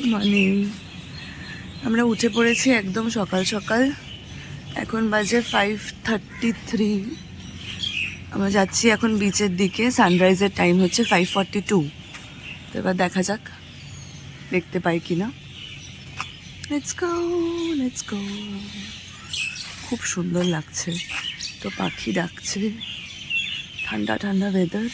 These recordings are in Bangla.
Good morning. আমরা উঠে পড়েছি একদম সকাল সকাল। এখন বাজে 5:33। আমরা যাচ্ছি এখন বিচের দিকে। সানরাইজের টাইম হচ্ছে 5:42। তো এবার দেখা যাক দেখতে পাই কিনা। Let's go, let's go. খুব সুন্দর লাগছে, তো পাখি ডাকছে, ঠান্ডা ঠান্ডা ওয়েদার।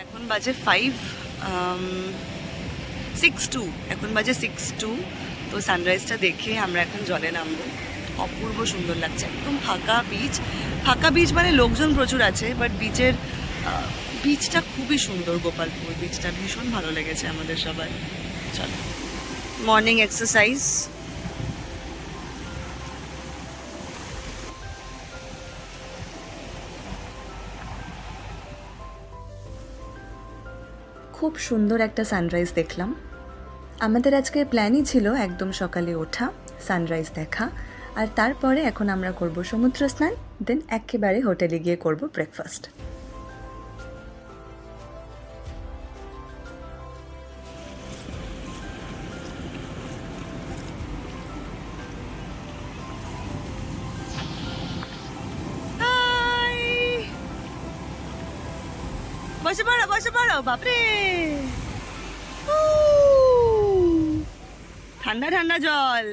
এখন বাজে 5:62। এখন বাজে 6:02। তো সানরাইজটা দেখে আমরা এখন জলে নামবো। অপূর্ব সুন্দর লাগছে, একদম ফাঁকা বিচ। ফাঁকা বিচ মানে লোকজন প্রচুর আছে, বাট বিচটা খুবই সুন্দর। গোপালপুর বিচটা ভীষণ ভালো লেগেছে আমাদের সবাই। চলো, মর্নিং এক্সারসাইজ। খুব সুন্দর একটা সানরাইজ দেখলাম। আমাদের আজকের প্ল্যানই ছিল একদম সকালে ওঠা, সানরাইজ দেখা, আর তারপরে এখন আমরা করব সমুদ্র স্নান, দেন একেবারে হোটেলে গিয়ে করব ব্রেকফাস্ট। বসে পড়ো, বসে পড়ো। বাপরে, ঠান্ডা ঠান্ডা জল।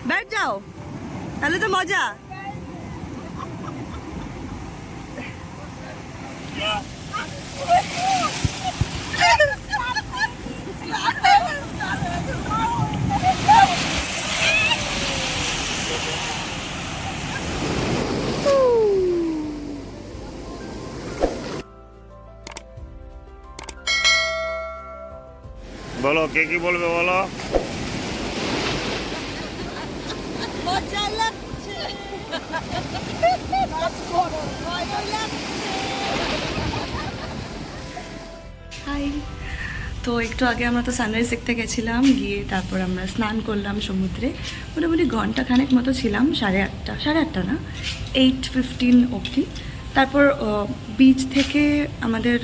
ব্যাট যাও, তাহলে তো মজা। বলো, কে কি বলবে বলো। হাই। তো একটু আগে আমরা তো সানরাইজ দেখতে গেছিলাম, গিয়ে তারপর আমরা স্নান করলাম সমুদ্রে। মোটামুটি ঘন্টাখানেক মতো ছিলাম, 8:30 না, 8:15 অবধি। তারপর বিচ থেকে আমাদের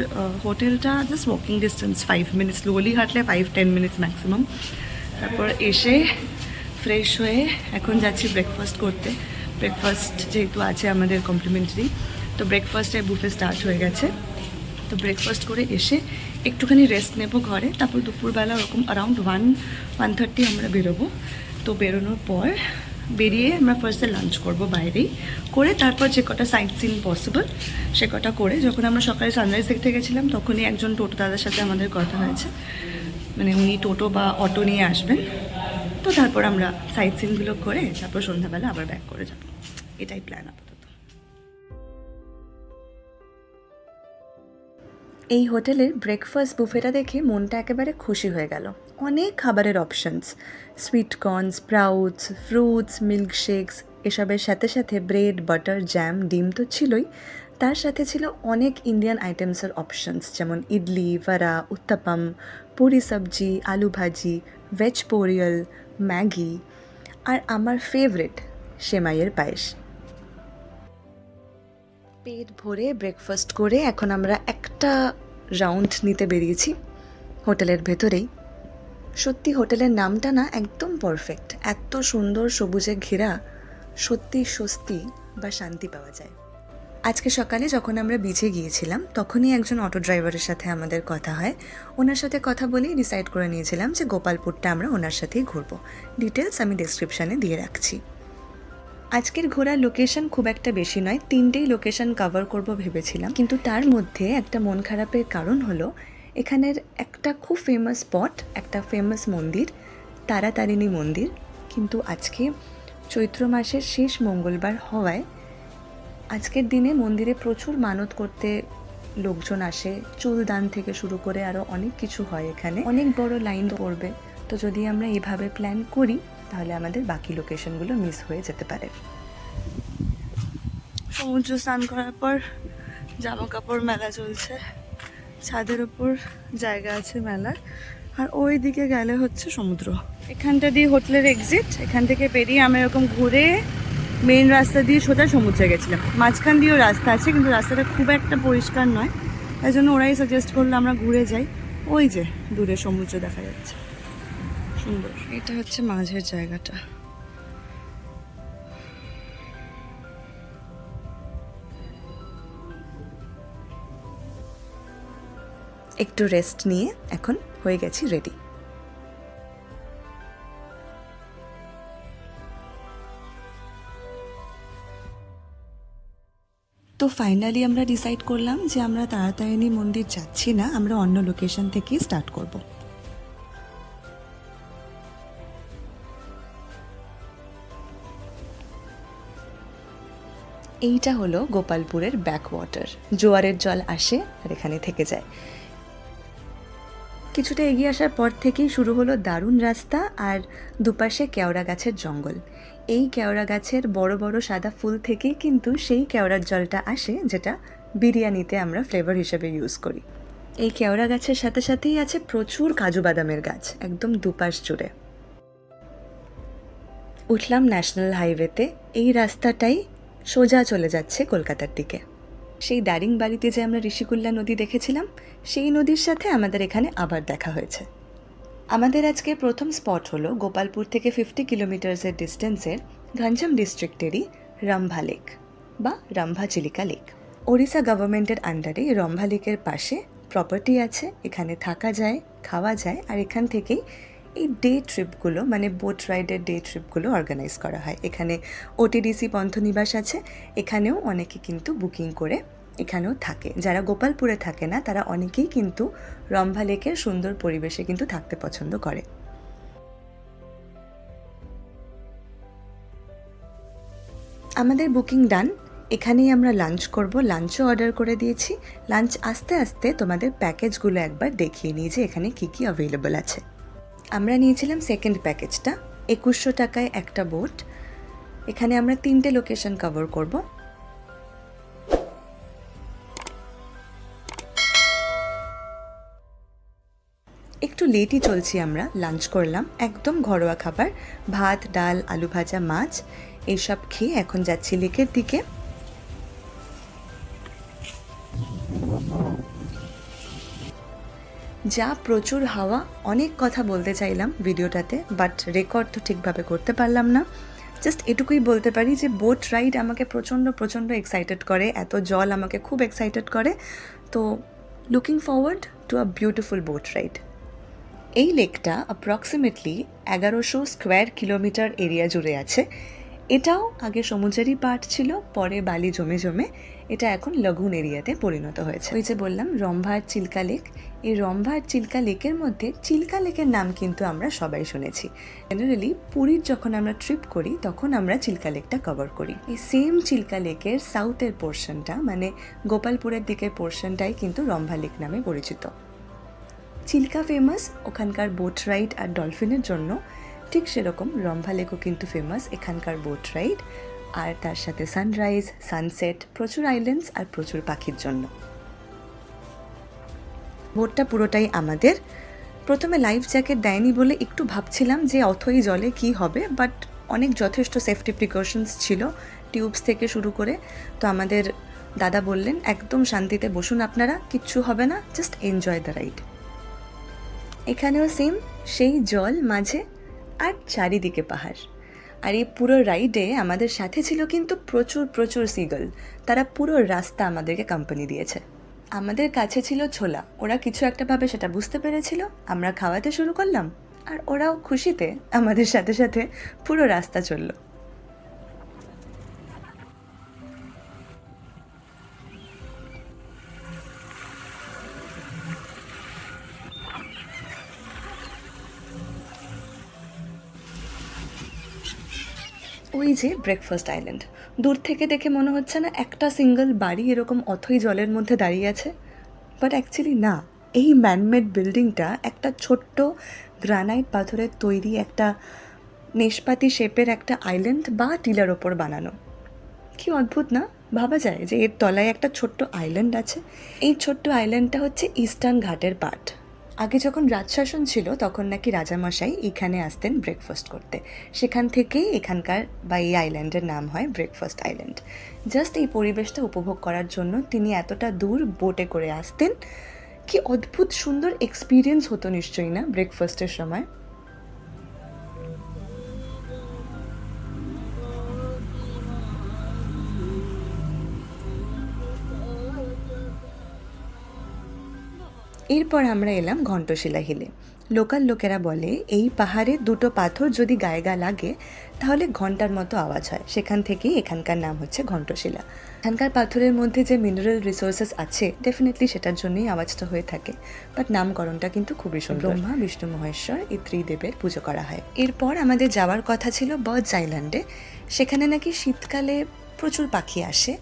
হোটেলটা just walking distance, 5 minutes. Slowly হাঁটলে 5-10 মিনিটস ম্যাক্সিমাম। তারপর এসে ফ্রেশ হয়ে এখন যাচ্ছি ব্রেকফাস্ট করতে। ব্রেকফাস্ট যেহেতু আছে আমাদের কমপ্লিমেন্টারি, তো ব্রেকফাস্টের বুফে স্টার্ট হয়ে গেছে। তো ব্রেকফাস্ট করে এসে একটুখানি রেস্ট নেব ঘরে। তারপর দুপুরবেলা ওরকম অ্যারাউন্ড 1-1:30 আমরা বেরোবো। তো বেরোনোর পর বেরিয়ে আমরা ফার্স্টে লাঞ্চ করব বাইরেই, করে তারপর যে কটা সাইট সিন পসিবল সে কটা করে। যখন আমরা সকালে সানরাইজ দেখতে গেছিলাম তখনই একজন টোটো দাদার সাথে আমাদের কথা হয়েছে, মানে উনি টোটো বা অটো নিয়ে আসবেন। তো তারপর আমরা সাইট সিনগুলো করে তারপর সন্ধ্যাবেলা আবার ব্যাক করে যাব। এটাই প্ল্যান আপাতত। এই হোটেলের ব্রেকফাস্ট বুফেটা দেখে মনটা একেবারে খুশি হয়ে গেল। অনেক খাবারের options, sweet corn, sprouts, fruits, milkshakes, এসবের সাথে সাথে ব্রেড, বাটার, জ্যাম, ডিম তো ছিলই। তার সাথে ছিল অনেক ইন্ডিয়ান আইটেমসের অপশানস, যেমন ইডলি, ভাড়া, উত্তাপাম, পুরি সবজি, আলু ভাজি, ভেজ পোরিয়াল, ম্যাগি, আর আমার ফেভারিট সেমাইয়ের পায়েস। পেট ভরে ব্রেকফাস্ট করে এখন আমরা একটা রাউন্ড নিতে বেরিয়েছি হোটেলের ভেতরেই। সত্যি হোটেলের নামটা না একদম পারফেক্ট। এত সুন্দর সবুজে ঘেরা, সত্যি স্বস্তি বা শান্তি পাওয়া যায়। আজকে সকালে যখন আমরা বিচে গিয়েছিলাম তখনই একজন অটো ড্রাইভারের সাথে আমাদের কথা হয়। ওনার সাথে কথা বলেই ডিসাইড করে নিয়েছিলাম যে গোপালপুরটা আমরা ওনার সাথেই ঘুরবো। ডিটেলস আমি ডেসক্রিপশানে দিয়ে রাখছি। আজকের ঘোরার লোকেশন খুব একটা বেশি নয়, 3টেই লোকেশন কভার করব ভেবেছিলাম, কিন্তু তার মধ্যে একটা মন খারাপের কারণ হলো এখানের একটা খুব ফেমাস স্পট, একটা ফেমাস মন্দির, তারাতারিণী মন্দির, কিন্তু আজকে চৈত্র মাসের শেষ মঙ্গলবার হওয়ায় আজকের দিনে মন্দিরে প্রচুর মানত করতে লোকজন আসে, চুলদান থেকে শুরু করে আরও অনেক কিছু হয় এখানে, অনেক বড় লাইন পড়বে। তো যদি আমরা এইভাবে প্ল্যান করি তাহলে আমাদের বাকি লোকেশনগুলো মিস হয়ে যেতে পারে। সমুদ্র স্নান করার পর জামা কাপড় মেলা চলছে, ছাদের ওপর জায়গা আছে মেলার, আর ওই দিকে গেলে হচ্ছে সমুদ্র। এখানটা দিয়ে হোটেলের এক্সিট, এখান থেকে বেরিয়ে আমরা এরকম ঘুরে মেইন রাস্তা দিয়ে সোজা সমুদ্রে গেছিলাম। মাঝখান দিয়েও রাস্তা আছে, কিন্তু রাস্তাটা খুব একটা পরিষ্কার নয়, তাই জন্য ওরাই সাজেস্ট করলো আমরা ঘুরে যাই। ওই যে দূরে সমুদ্র দেখা যাচ্ছে, সুন্দর। এটা হচ্ছে মাঝের জায়গাটা। একটু রেস্ট নিয়ে এখন হয়ে গেছি রেডি। তো ফাইনালি আমরা ডিসাইড করলাম যে আমরা তারাতারিণী মন্দির যাচ্ছি না, আমরা অন্য লোকেশন থেকেই স্টার্ট করব। এইটা হলো গোপালপুরের ব্যাকওয়াটার, জোয়ারের জল আসে আর এখানে থেকে যায়। কিছুটা এগিয়ে আসার পর থেকেই শুরু হলো দারুণ রাস্তা আর দুপাশে কেওড়া গাছের জঙ্গল। এই কেওড়া গাছের বড় বড় সাদা ফুল থেকেই কিন্তু সেই কেওড়ার জলটা আসে, যেটা বিরিয়ানিতে আমরা ফ্লেভার হিসেবে ইউজ করি। এই কেওড়া গাছের সাথে সাথেই আছে প্রচুর কাজু বাদামের গাছ, একদম দুপাশ জুড়ে। উঠলাম ন্যাশনাল হাইওয়েতে, এই রাস্তাটাই সোজা চলে যাচ্ছে কলকাতার দিকে। সেই দারিংবাড়িতে যে আমরা ঋষিকুল্যা নদী দেখেছিলাম, সেই নদীর সাথে আমাদের এখানে আবার দেখা হয়েছে। আমাদের আজকে প্রথম স্পট হলো গোপালপুর থেকে 50 কিলোমিটার্সের ডিস্টেন্সের ঘনশ্যাম ডিস্ট্রিক্টেরই রম্ভা লেক বা রম্ভা চিলিকা লেক। ওড়িশা গভর্নমেন্টের আন্ডারে রম্ভা লেকের পাশে প্রপার্টি আছে, এখানে থাকা যায়, খাওয়া যায়, আর এখান থেকেই এই ডে ট্রিপগুলো মানে বোট রাইডের ডে ট্রিপগুলো অর্গানাইজ করা হয়। এখানে ওটিডিসি পন্থনিবাস আছে, এখানেও অনেকে কিন্তু বুকিং করে এখানেও থাকে। যারা গোপালপুরে থাকে না তারা অনেকেই কিন্তু রম্ভা লেকের সুন্দর পরিবেশে কিন্তু থাকতে পছন্দ করে। আমাদের বুকিং ডান, এখানেই আমরা লাঞ্চ করব, লাঞ্চও অর্ডার করে দিয়েছি। লাঞ্চ আস্তে আস্তে তোমাদের প্যাকেজগুলো একবার দেখিয়ে নিই যে এখানে কী কী অ্যাভেলেবল আছে। আমরা নিয়েছিলাম সেকেন্ড প্যাকেজটা, 2100 টাকায় একটা বোট। এখানে আমরা 3টে লোকেশন কভার করব। একটু লেটই চলছি, আমরা লাঞ্চ করলাম, একদম ঘরোয়া খাবার, ভাত, ডাল, আলু ভাজা, মাছ, এইসব খেয়ে এখন যাচ্ছি লেকের দিকে। যা প্রচুর হাওয়া, অনেক কথা বলতে চাইলাম ভিডিওটাতে, বাট রেকর্ড তো ঠিকভাবে করতে পারলাম না। জাস্ট এটুকুই বলতে পারি যে বোট রাইড আমাকে প্রচণ্ড প্রচণ্ড এক্সাইটেড করে, এত জল আমাকে খুব এক্সাইটেড করে। তো looking forward to a beautiful boat ride. এই লেকটা অ্যাপ্রক্সিমেটলি 1100 স্কোয়ার কিলোমিটার এরিয়া জুড়ে আছে। এটাও আগে সমুদ্রেরই পার্ট ছিল, পরে বালি জমে জমে এটা এখন লাগুন এরিয়াতে পরিণত হয়েছে। ওই যে বললাম রম্ভা আর চিল্কা লেক, এই রম্ভা আর চিল্কা লেকের মধ্যে চিল্কা লেকের নাম কিন্তু আমরা সবাই শুনেছি। জেনারেলি পুরীর যখন আমরা ট্রিপ করি তখন আমরা চিল্কা লেকটা কভার করি। এই সেম চিল্কা লেকের সাউথের পোর্শনটা মানে গোপালপুরের দিকের পোর্শনটাই কিন্তু রম্ভা লেক নামে পরিচিত। চিল্কা ফেমাস ওখানকার বোট রাইড আর ডলফিনের জন্য, ঠিক সেরকম রম্ভা লেকও কিন্তু ফেমাস এখানকার বোট রাইড আর তার সাথে সানরাইজ, সানসেট, প্রচুর আইল্যান্ডস আর প্রচুর পাখির জন্য। বোটটা পুরোটাই আমাদের। প্রথমে লাইফ জ্যাকেট দেয়নি বলে একটু ভাবছিলাম যে অথই জলে কি হবে, বাট অনেক যথেষ্ট সেফটি প্রিকশনস ছিল, টিউবস থেকে শুরু করে। তো আমাদের দাদা বললেন একদম শান্তিতে বসুন আপনারা, কিচ্ছু হবে না, জাস্ট এনজয় দ্য রাইড। এখানেও সেম, সেই জল মাঝে আর চারিদিকে পাহাড়। আর এই পুরো রাইডে আমাদের সাথে ছিল কিন্তু প্রচুর প্রচুর সিগল, তারা পুরো রাস্তা আমাদেরকে কোম্পানি দিয়েছে। আমাদের কাছে ছিল ছোলা, ওরা কিছু একটা ভাবে সেটা বুঝতে পেরেছিল, আমরা খাওয়াতে শুরু করলাম আর ওরাও খুশিতে আমাদের সাথে সাথে পুরো রাস্তা চললো। ওই যে ব্রেকফাস্ট আইল্যান্ড, দূর থেকে দেখে মনে হচ্ছে না একটা সিঙ্গেল বাড়ি এরকম অথই জলের মধ্যে দাঁড়িয়ে আছে, বাট অ্যাকচুয়ালি না, এই ম্যানমেড বিল্ডিংটা একটা ছোট্ট গ্রানাইট পাথরের তৈরি একটা নেশপাতি শেপের একটা আইল্যান্ড বা টিলার ওপর বানানো। কি অদ্ভুত না, ভাবা যায় যে এর তলায় একটা ছোট্ট আইল্যান্ড আছে। এই ছোট্ট আইল্যান্ডটা হচ্ছে ইস্টার্ন ঘাটের পার্ট। আগে যখন রাজশাসন ছিল তখন নাকি রাজামশাই এখানে আসতেন ব্রেকফাস্ট করতে, সেখান থেকেই এখানকার বা এই আইল্যান্ডের নাম হয় ব্রেকফাস্ট আইল্যান্ড। জাস্ট এই পরিবেশটা উপভোগ করার জন্য তিনি এতটা দূর বোটে করে আসতেন। কি অদ্ভুত সুন্দর এক্সপিরিয়েন্স হতো নিশ্চয়ই না ব্রেকফাস্টের সময়। এরপর আমরা এলাম ঘণ্টশিলা হিলে। লোকাল লোকেরা বলে এই পাহাড়ে দুটো পাথর যদি গায়ে গা লাগে তাহলে ঘন্টার মতো আওয়াজ হয়, সেখান থেকেই এখানকার নাম হচ্ছে ঘণ্টশিলা। এখানকার পাথরের মধ্যে যে মিনারেল রিসোর্সেস আছে ডেফিনেটলি সেটার জন্যই আওয়াজটা হয়ে থাকে, বাট নামকরণটা কিন্তু খুবই সুন্দর। ব্রহ্মা বিষ্ণু মহেশ্বর এই ত্রিদেবের পুজো করা হয়। এরপর আমাদের যাওয়ার কথা ছিল বার্ডস আইল্যান্ডে। সেখানে নাকি শীতকালে প্রচুর পাখি আসে,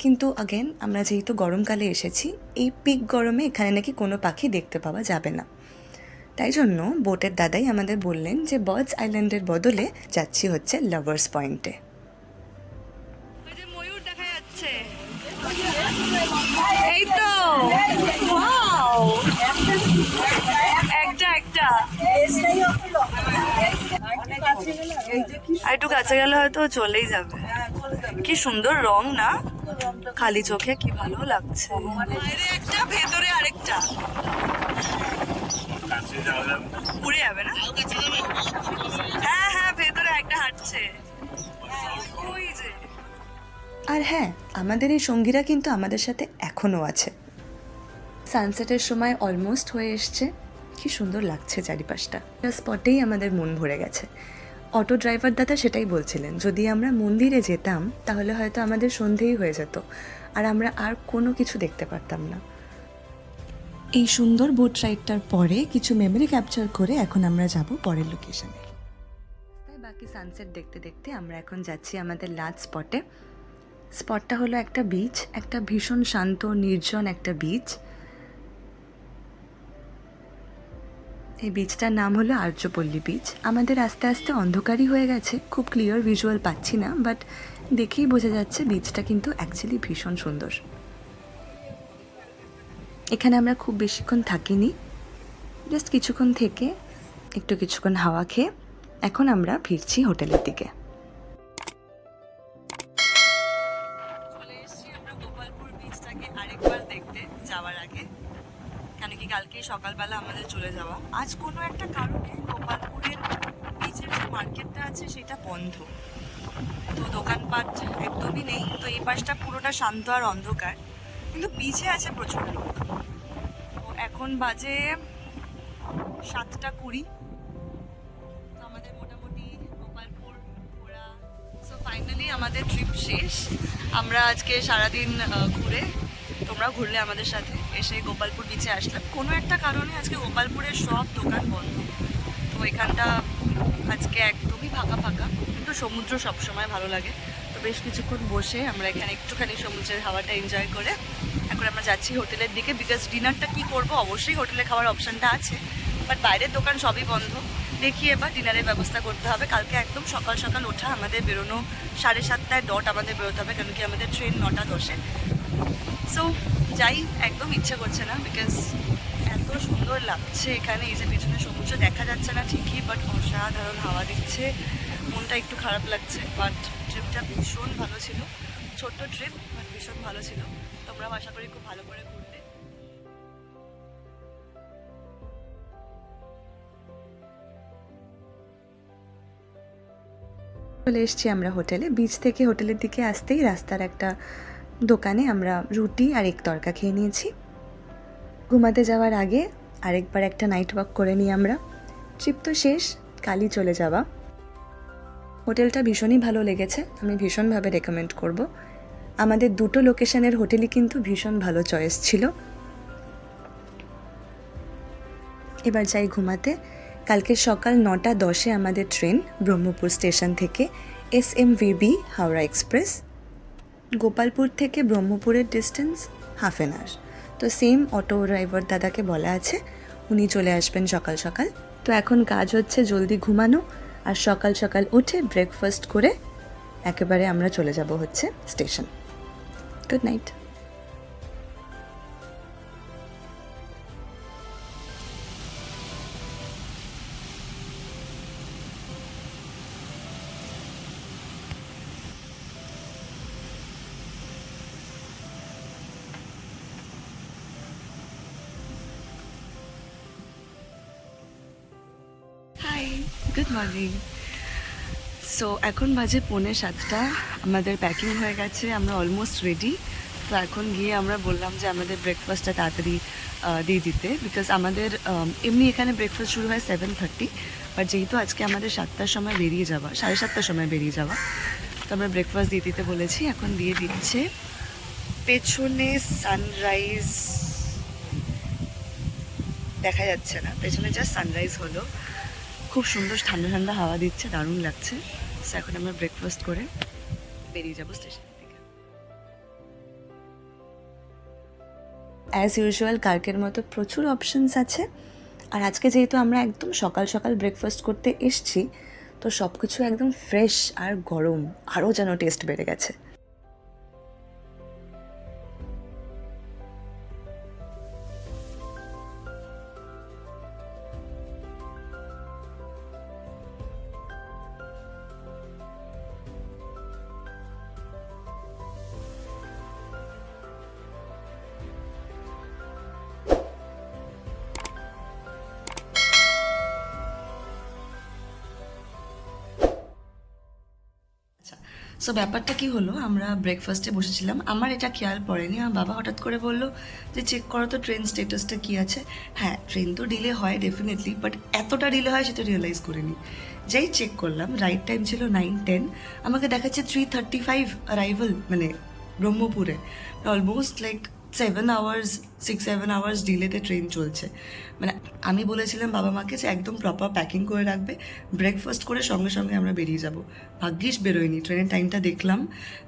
কিন্তু আগেন আমরা যেহেতু গরমকালে এসেছি, এই পিক গরমে এখানে নাকি কোনো পাখি দেখতে পাওয়া যাবে না। তাই জন্য বোটের দাদাই আমাদের বললেন যে বার্ডস আইল্যান্ডের বদলে যাচ্ছি হচ্ছে লাভার্স পয়েন্টে। ময়ূর দেখা যাচ্ছে, এই তো একটা একটা আর একটু কাছে গেলে হয়তো চলেই যাবে। কি সুন্দর রং না, খালি চোখে কি ভালো লাগছে। একটা ভেতরে আরেকটা উড়ে যাবে না? হ্যাঁ হ্যাঁ, ভেতরে একটা হাঁটছে। ওই যে। আর হ্যাঁ, আমাদের এই সঙ্গীরা কিন্তু আমাদের সাথে এখনো আছে। সানসেটের সময় অলমোস্ট হয়ে এসছে, কি সুন্দর লাগছে চারিপাশটা। স্পটেই আমাদের মন ভরে গেছে। অটো ড্রাইভার দাদা সেটাই বলছিলেন, যদি আমরা মন্দিরে যেতাম তাহলে হয়তো আমাদের সন্ধেই হয়ে যেত আর আমরা আর কোনো কিছু দেখতে পারতাম না। এই সুন্দর বোট রাইডটার পরে কিছু মেমরি ক্যাপচার করে এখন আমরা যাব পরের লোকেশনে। তাই বাকি সানসেট দেখতে দেখতে আমরা এখন যাচ্ছি আমাদের লাস্ট স্পটে। স্পটটা হলো একটা বিচ, একটা ভীষণ শান্ত নির্জন একটা বিচ। এই বিচটার নাম হলো আর্যপল্লী বিচ। আমাদের আস্তে আস্তে অন্ধকারই হয়ে গেছে, খুব ক্লিয়ার ভিজুয়াল পাচ্ছি না, বাট দেখেই বোঝা যাচ্ছে বিচটা কিন্তু অ্যাকচুয়ালি ভীষণ সুন্দর। এখানে আমরা খুব বেশিক্ষণ থাকিনি, জাস্ট কিছুক্ষণ থেকে একটু কিছুক্ষণ হাওয়া খেয়ে এখন আমরা ফিরছি হোটেলের দিকে। চলে এসেছি আমরা গোপালপুর বিচটাকে আরেকবার দেখতে যাওয়ার আগে, কেন কি কালকে সকালবেলা আমাদের চলে যাওয়া। আজ কোনো একটা কারণে গোপালপুরের বিচের যে মার্কেটটা আছে সেটা বন্ধ, তো দোকানপাট একদমই নেই। তো এই পাশটা পুরোটা শান্ত আর অন্ধকার, কিন্তু বিচে আছে প্রচুর লোক। তো এখন বাজে 7:20, তো আমাদের মোটামুটি গোপালপুর ঘোরা। সো ফাইনালি আমাদের ট্রিপ শেষ। আমরা আজকে সারাদিন ঘুরে, তোমরা ঘুরলে আমাদের সাথে, এসে গোপালপুর বিচে আসলাম। কোনো একটা কারণে আজকে গোপালপুরের সব দোকান বন্ধ, তো এখানটা আজকে একদমই ফাঁকা ফাঁকা, কিন্তু সমুদ্র সবসময় ভালো লাগে। তো বেশ কিছুক্ষণ বসে আমরা এখানে একটুখানি সমুদ্রের হাওয়াটা এনজয় করে এখন আমরা যাচ্ছি হোটেলের দিকে। বিকজ ডিনারটা কি করব, অবশ্যই হোটেলে খাওয়ার অপশানটা আছে, বাট বাইরের দোকান সবই বন্ধ। দেখি এবার ডিনারের ব্যবস্থা করতে হবে। কালকে একদম সকাল সকাল ওঠা, আমাদের বেরোনো 7:30 ডট আমাদের বেরোতে হবে, কেন কি আমাদের ট্রেন 9:10-এ। সো যাই, একদম ইচ্ছে করছে না, বিকজ এত সুন্দর লাগছে এখানে। এই যে পিছনে সমুদ্র দেখা যাচ্ছে না ঠিকই, বাট অসাধারণ হাওয়া দিচ্ছে, মনটা একটু খারাপ লাগছে। বাট ট্রিপটা ভীষণ ভালো ছিল, ছোট্ট ট্রিপ বাট ভীষণ ভালো ছিল। তোমরাও আশা করি খুব ভালো করে ঘুরবে। চলে এসছি আমরা হোটেলে। বিচ থেকে হোটেলের দিকে আসতেই রাস্তার একটা দোকানে আমরা রুটি আর এক তরকা খেয়ে নিয়েছি। ঘুমাতে যাওয়ার আগে আরেকবার একটা নাইট ওয়াক করে নিই আমরা। ট্রিপ তো শেষ, কালই চলে যাওয়া। হোটেলটা ভীষণই ভালো লেগেছে, আমি ভীষণভাবে রেকমেন্ড করব। আমাদের দুটো লোকেশনের হোটেলই কিন্তু ভীষণ ভালো চয়েস ছিল। এবার যাই ঘুমাতে। কালকে সকাল 9:10-এ আমাদের ট্রেন ব্রহ্মপুর স্টেশন থেকে SMVB হাওড়া এক্সপ্রেস। গোপালপুর থেকে ব্রহ্মপুরের ডিস্টেন্স হাফ অ্যান আওয়ার। তো সেম অটো ড্রাইভার দাদাকে বলা আছে, উনি চলে আসবেন সকাল সকাল। তো এখন কাজ হচ্ছে জলদি ঘুমানো আর সকাল সকাল উঠে ব্রেকফাস্ট করে একেবারে আমরা চলে যাব হচ্ছে station. Good night. Hi, good morning. So এখন বাজে 6:45, আমাদের প্যাকিং হয়ে গেছে, আমরা অলমোস্ট রেডি। তো এখন গিয়ে আমরা বললাম যে আমাদের ব্রেকফাস্টটা তাড়াতাড়ি দিয়ে দিতে, বিকজ আমাদের এমনি এখানে ব্রেকফাস্ট শুরু হয় 7:30, বাট যেহেতু আজকে আমাদের 7টার সময় বেরিয়ে যাওয়া, 7:30টার সময় বেরিয়ে যাওয়া, তো আমরা ব্রেকফাস্ট দিয়ে দিতে বলেছি। এখন দিয়ে দিচ্ছে। পেছনে সানরাইজ দেখা যাচ্ছে না, পেছনে জাস্ট সানরাইজ হলো। খুব সুন্দর ঠান্ডা ঠান্ডা হাওয়া দিচ্ছে, দারুণ লাগছে। সো এখন আমরা ব্রেকফাস্ট করে বেরিয়ে যাবো স্টেশন থেকে। অ্যাজ ইউজুয়াল কালকের মতো প্রচুর অপশনস আছে। আর আজকে যেহেতু আমরা একদম সকাল সকাল ব্রেকফাস্ট করতে এসছি, তো সব কিছু একদম ফ্রেশ আর গরম, আরও যেন টেস্ট বেড়ে গেছে। সো ব্যাপারটা কি হলো, আমরা ব্রেকফাস্টে বসেছিলাম, আমার এটা খেয়াল পড়েনি, আমার বাবা হঠাৎ করে বললো যে চেক করো তো ট্রেন স্টেটাসটা কী আছে। হ্যাঁ, ট্রেন তো ডিলে হয় ডেফিনেটলি, বাট এতটা ডিলে হয় সেটা রিয়েলাইজ করিনি। যেই চেক করলাম, রাইট টাইম ছিল 9:10, আমাকে দেখাচ্ছে 3:35 অ্যারাইভাল, মানে ব্রহ্মপুরে। অলমোস্ট লাইক 6-7 আওয়ার্স ডিলেতে ট্রেন চলছে। মানে আমি বলেছিলাম বাবা মাকে যে একদম প্রপার প্যাকিং করে রাখবে, ব্রেকফাস্ট করে সঙ্গে সঙ্গে আমরা বেরিয়ে যাব। ভাগ্যিস বেরোয়নি, ট্রেনের টাইমটা দেখলাম।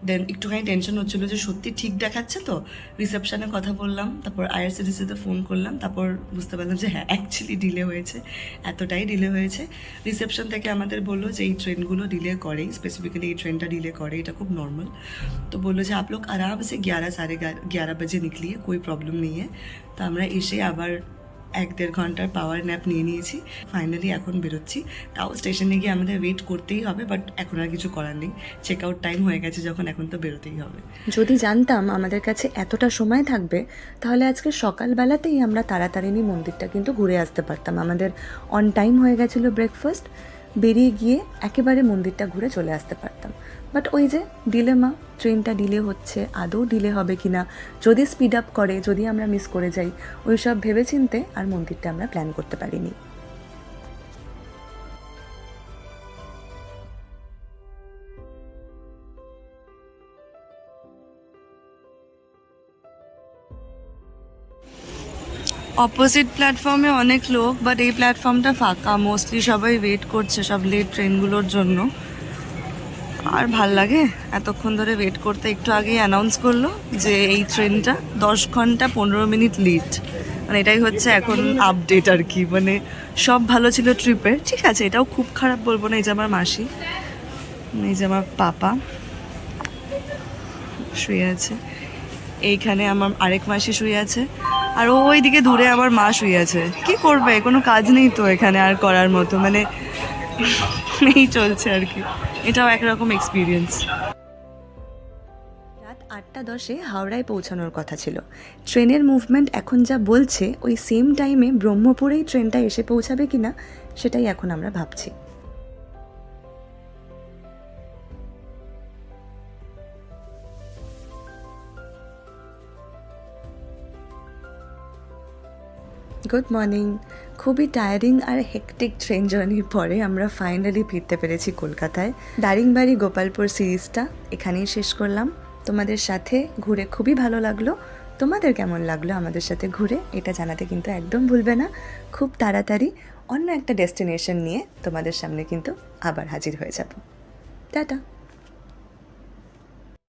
দেন একটুখানি টেনশন হচ্ছিলো যে সত্যি ঠিক দেখাচ্ছে তো। রিসেপশানে কথা বললাম, তারপর আইআরসিটিসিতে ফোন করলাম, তারপর বুঝতে পারলাম যে হ্যাঁ অ্যাকচুয়ালি ডিলে হয়েছে, এতটাই ডিলে হয়েছে। রিসেপশন থেকে আমাদের বললো যে এই ট্রেনগুলো ডিলে করেই, স্পেসিফিক্যালি এই ট্রেনটা ডিলে করে, এটা খুব নর্মাল। তো বললো যে আপ লোক আরাম সে 11 বাজে নিকলিয়ে, কোই প্রবলেম নেই। তো আমরা এসে আবার 1-1.5 ঘন্টার পাওয়ার ন্যাপ নিয়ে নিয়েছি। ফাইনালি এখন বেরোচ্ছি। তাও স্টেশনে গিয়ে আমাদের ওয়েট করতেই হবে, বাট এখন আর কিছু করার নেই, চেক আউট টাইম হয়ে গেছে যখন, এখন তো বেরোতেই হবে। যদি জানতাম আমাদের কাছে এতটা সময় থাকবে, তাহলে আজকে সকালবেলাতেই আমরা তাড়াতাড়ি মন্দিরটা কিন্তু ঘুরে আসতে পারতাম। আমাদের অন টাইম হয়ে গেছিলো ব্রেকফাস্ট, বেরিয়ে গিয়ে একেবারে মন্দিরটা ঘুরে চলে আসতে পারতাম। বাট ওই যে ডিলেমা, ট্রেনটা ডিলে হচ্ছে, আদৌ ডিলে হবে কি না, যদি স্পিড আপ করে, যদি আমরা মিস করে যাই, ওই সব ভেবেচিন্তে আর মন্দিরটা আমরা প্ল্যান করতে পারিনি। অপোজিট প্ল্যাটফর্মে অনেক লোক, বাট এই প্ল্যাটফর্মটা ফাঁকা, মোস্টলি সবাই ওয়েট করছে সব লেট ট্রেনগুলোর জন্য। আর ভাল লাগে এতক্ষণ ধরে ওয়েট করতে। একটু আগেই অ্যানাউন্স করলো যে এই ট্রেনটা 10 ঘন্টা 15 মিনিট লেট, মানে এটাই হচ্ছে এখন আপডেট আর কি। মানে সব ভালো ছিল ট্রিপে, ঠিক আছে, এটাও খুব খারাপ বলবো না। এই যে আমার মাসি, এই যে আমার পাপা শুয়ে আছে, এইখানে আমার আরেক মাসি শুয়ে আছে, আর ওই দিকে দূরে আমার মা শুয়ে আছে। কি করবে, কোনো কাজ নেই তো এখানে আর করার মতো, মানে এই চলছে আর কি। এটাও একরকম এক্সপিরিয়েন্স। রাত 8:10 হাওড়ায় পৌঁছানোর কথা ছিল। ট্রেনের মুভমেন্ট এখন যা বলছে, ওই সেম টাইমে ব্রহ্মপুরেই ট্রেনটা এসে পৌঁছাবে কিনা সেটাই এখন আমরা ভাবছি। Good morning. খুবই টায়ারিং আর হেকটিক ট্রেন জার্নির পরে আমরা ফাইনালি ফিরতে পেরেছি কলকাতায়। দারিংবাড়ি গোপালপুর সিরিজটা এখানেই শেষ করলাম। তোমাদের সাথে ঘুরে খুবই ভালো লাগলো। তোমাদের কেমন লাগলো আমাদের সাথে ঘুরে, এটা জানাতে কিন্তু একদম ভুলবে না। খুব তাড়াতাড়ি অন্য একটা ডেস্টিনেশন নিয়ে তোমাদের সামনে কিন্তু আবার হাজির হয়ে যাব। টাটা।